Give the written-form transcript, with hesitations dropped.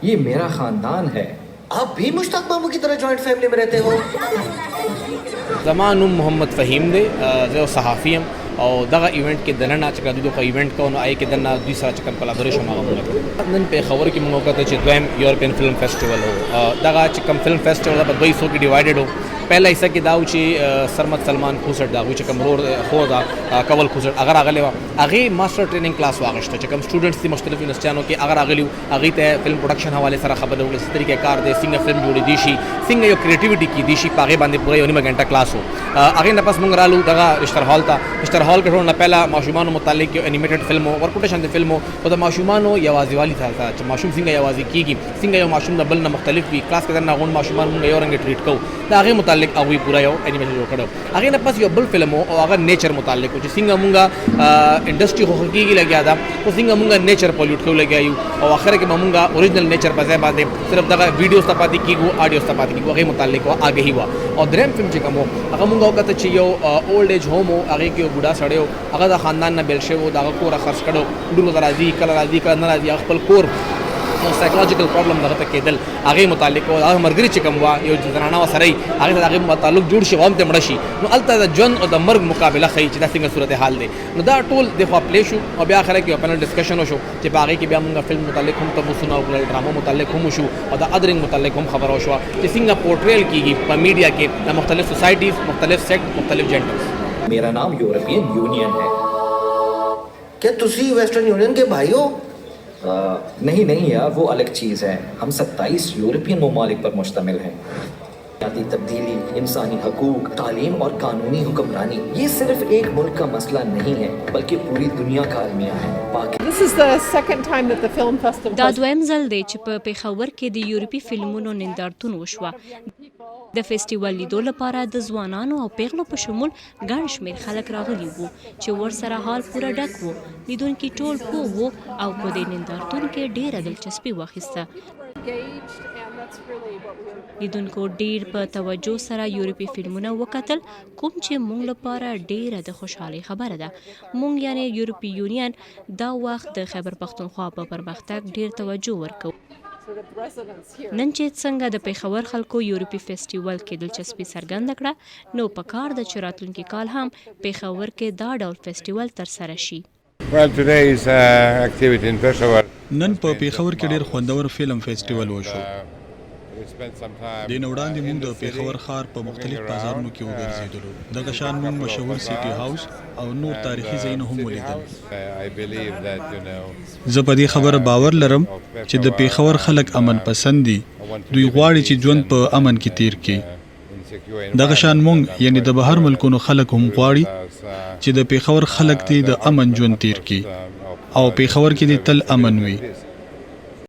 ये मेरा खानदान है। आप भी मुश्ताक मामू की तरह जॉइंट फैमिली में रहते हो? زمان मोहम्मद फ़हीम दे जो सहाफ़ी हम और दगा इवेंट के दनना चका दो का इवेंट को आई के दना दूसरा चकन कोलैबोरेशन मांगा नन पे खबर की मंगो का तो द्वैम यूरोपियन फिल्म फेस्टिवल हो दगा चकम फिल्म फेस्टिवल पर 200 की डिवाइडेड हो पहला हिस्सा की दाऊची सरमत सलमान खुसट दाऊ चकम रोड हो दा कवल खुसट अगर अगले आगे मास्टर ट्रेनिंग क्लास वागश्त चकम स्टूडेंट्स थी मुख्तलिफ यूनिवर्सिटियों के अगर अगली आगे तय फिल्म प्रोडक्शन हवाले सारा खबर हो इस तरीके कार दे सिंग फिल्म जोड़ी दीशी सिंग यो क्रिएटिविटी की दीशी पागे बांधे पूरा योनी में घंटा क्लास हो आगे नपस मंगरालू दगा रिश्तर हॉल था रिश्तर हॉल के ना पहला माशूमान मुतालिक एनिमेटेड फिल्म हो वर्कुटेशन फिल्म हो तो माशूमान हो यवाजी वाली था माशूम सिंग यवाजी की सिंग यो माशूम न बल न मुख्तलिफ भी क्लास के ना माशूमान मुंगे और रंगे ट्रीट को आगे मुतालिक अवी पूरा यो एनिमेटेड जो करो आगे नपस यो बल फिल्म हो और अगर नेचर मुतालिक कुछ सिंग मुंगा इंडस्ट्री हो की लग गया था तो सिंग मुंगा नेचर पॉल्यूट को लग गया यू और आखिर के मुंगा ओरिजिनल नेचर पर बातें सिर्फ दगा वीडियोस तपाती की गो ऑडियोस तपाती की गो आगे मुतालिक हो आगे ही हुआ और ड्रेम फिल्म चिकम हो अगर मुंगा का तो चाहिए ओल्ड एज होम हो आगे के बुढ़ा सड़े हो अगर खानदान न बेलशे हो दागा कोरा खर्च करो उड़ू राजी कल राजी कल नाराजी अखपल कोर साइकोलॉजिकल प्रॉब्लम लगता के दल आगे मुतालिक हो आगे मरगरी चिकम हुआ यो जनाना व सरई आगे आगे मुतालिक जुड़ शे वम ते मड़शी नो अलता जन और द मर्ग मुकाबला खई चिता सिंग सूरत हाल दे नो दा टोल देखो प्ले शो और ब्या खरे के पैनल डिस्कशन हो शो जे आगे की ब्या मुंगा फिल्म मुतालिक हम तब सुना और ड्रामा मुतालिक हम शो और द अदरिंग मुतालिक हम खबर हो शो जे सिंग पोर्ट्रेल की मीडिया के मुख्तलिफ सोसाइटीज मुख्तलिफ सेक्ट मुख्तलिफ जेंडर्स। मेरा नाम यूरोपियन यूनियन है। क्या तुसी वेस्टर्न यूनियन के भाई हो? नहीं नहीं यार, वो अलग चीज़ है। हम 27 यूरोपियन ममालिक पर मुश्तमिल हैं। तब्दीली, इंसानी हकूक, तालीम और कानूनी हुक्मरानी ये सिर्फ एक मुल्क का मसला नहीं है बल्कि पूरी दुनिया का अलमिया है। دا دویم ځل دی چې په پېښور کې د یورپي فلمونو نندارتون وشوه. د فیسټیوال لیدو لپاره د ځوانانو او پیغلو په شمول ګڼ شمېر خلک راغلي وو چې ورسره حال پوره ډک وو. لیدونکي ټول پوه وو او په دې نندارتون کې ډېره دلچسپي واخیسته. لیدونکو ډېر په توجه سره یورپي فلمونه وکتل، کوم چې موږ لپاره ډېره د خوشحالۍ خبره ده. موږ یعنې یورپي یونین دا وخت د خیبر پښتونخوا په پرمختګ ډېر توجه ورکوو. نن چې څنګه د پېښور خلکو یورپي فیسټیوال کې دلچسپي څرګنده کړه، نو پکار ده چې راتلونکي کال هم پېښور کې دا ډول فیسټیوال ترسره شي. نن په پېښور کې ډېر خوندور فلم فیسټیوال وشو. دین وړاندې موږ د پېښور ښار په مختلف بازارونو کې وګرځېدلو. دغه شان موږ مشهور سیټي هاوس او نور تاریخي ځایونه هم ولیدل. زه په دې خبره باور لرم چې د پېښور خلک امن پسند دي. دوی غواړي چې ژوند په امن کې تیر کړي. دغه شان موږ یعنی د بهر ملکونو خلک هم غواړي چې د پېښور خلک دې د امن ژوند تیر کړي او پېښور کې دې تل امن وي.